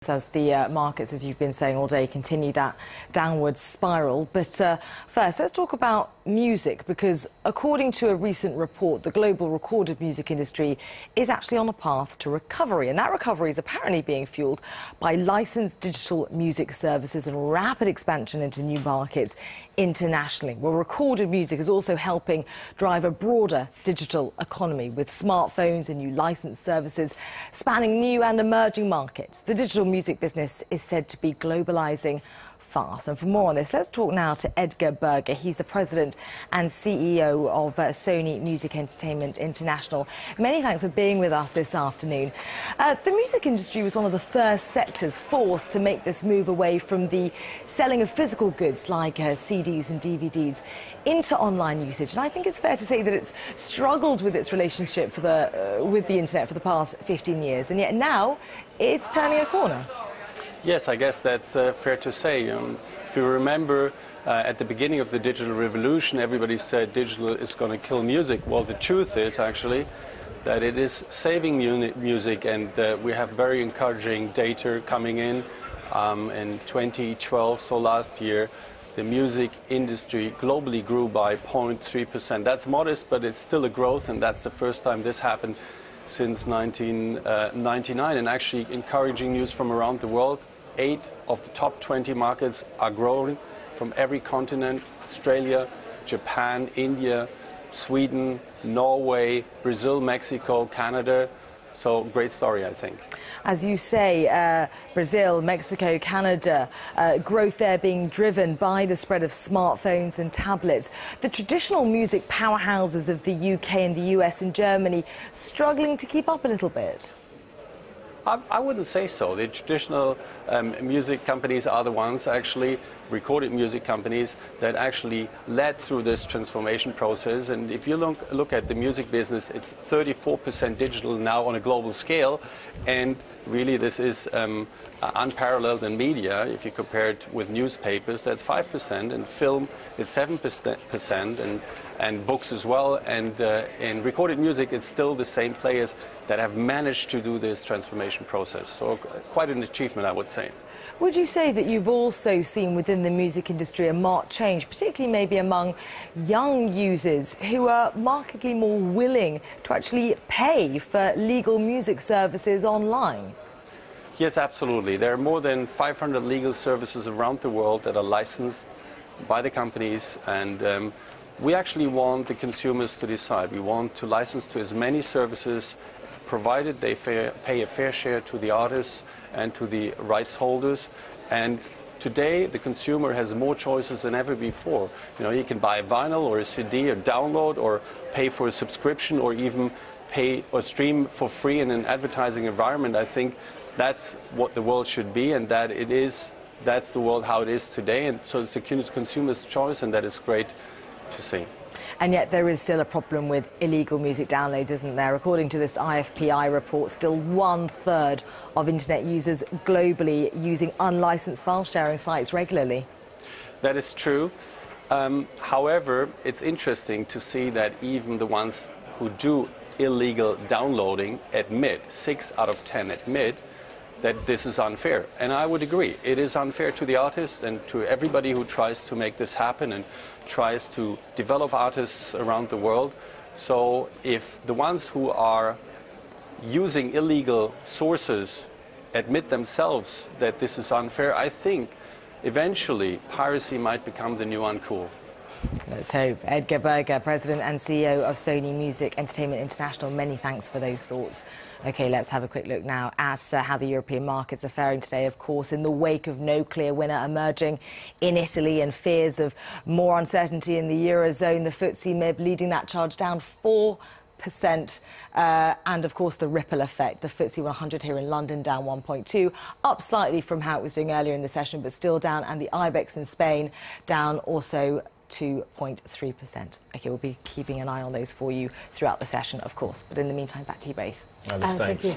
as the markets, as you've been saying all day, continue that downward spiral. But first, let's talk about music, because according to a recent report, the global recorded music industry is actually on a path to recovery. And that recovery is apparently being fueled by licensed digital music services and rapid expansion into new markets internationally. Well, recorded music is also helping drive a broader digital economy with smartphones and new licensed services spanning new and emerging markets. The digital music business is said to be globalizing fast. And for more on this, let's talk now to Edgar Berger. He's the president and CEO of Sony Entertainment International. Many thanks for being with us this afternoon. The music industry was one of the first sectors forced to make this move away from the selling of physical goods like CDs and DVDs into online usage. And I think it's fair to say that it's struggled with its relationship with the internet for the past 15 years. And yet now it's turning a corner. Yes, I guess that's fair to say. If you remember, at the beginning of the digital revolution, everybody said digital is going to kill music. Well, the truth is actually that it is saving music, and we have very encouraging data coming in 2012, so last year. The music industry globally grew by 0.3%. That's modest, but it's still a growth, and that's the first time this happened since 1999, and actually encouraging news from around the world. 8 of the top 20 markets are growing from every continent: Australia, Japan, India, Sweden, Norway, Brazil, Mexico, Canada. So great story, I think. As you say, Brazil, Mexico, Canada, growth there being driven by the spread of smartphones and tablets. The traditional music powerhouses of the UK and the US and Germany struggling to keep up a little bit. I wouldn't say so. The traditional music companies are the ones, actually, recorded music companies, that actually led through this transformation process. And if you look at the music business, it's 34% digital now on a global scale. And really, this is unparalleled in media. If you compare it with newspapers, that's 5%. And film, it's 7%, and books as well. And in recorded music, it's still the same players that have managed to do this transformation process. So quite an achievement, I would say. Would you say that you've also seen within the music industry a marked change, particularly maybe among young users who are markedly more willing to actually pay for legal music services online? Yes, absolutely. There are more than 500 legal services around the world that are licensed by the companies, and we actually want the consumers to decide. We want to license to as many services, provided they pay a fair share to the artists and to the rights holders. And today, the consumer has more choices than ever before. You know, you can buy a vinyl or a CD or download or pay for a subscription or even pay or stream for free in an advertising environment. I think that's what the world should be, and that's the world how it is today. And so it's the consumer's choice, and that is great to see. And yet there is still a problem with illegal music downloads, isn't there? According to this IFPI report, still 1/3 of internet users globally using unlicensed file sharing sites regularly. That is true. However, it's interesting to see that even the ones who do illegal downloading admit, 6 out of 10 admit, that this is unfair. And I would agree. It is unfair to the artists and to everybody who tries to make this happen and tries to develop artists around the world. So if the ones who are using illegal sources admit themselves that this is unfair, I think eventually piracy might become the new uncool. Let's hope. Edgar Berger, President and CEO of Sony Entertainment International, many thanks for those thoughts. OK, let's have a quick look now at how the European markets are faring today, of course, in the wake of no clear winner emerging in Italy and fears of more uncertainty in the Eurozone. The FTSE MIB leading that charge down 4%, and of course the ripple effect. The FTSE 100 here in London down 1.2, up slightly from how it was doing earlier in the session, but still down, and the IBEX in Spain down also 2.3%. OK, we'll be keeping an eye on those for you throughout the session, of course. But in the meantime, back to you both. Thanks. Thank you.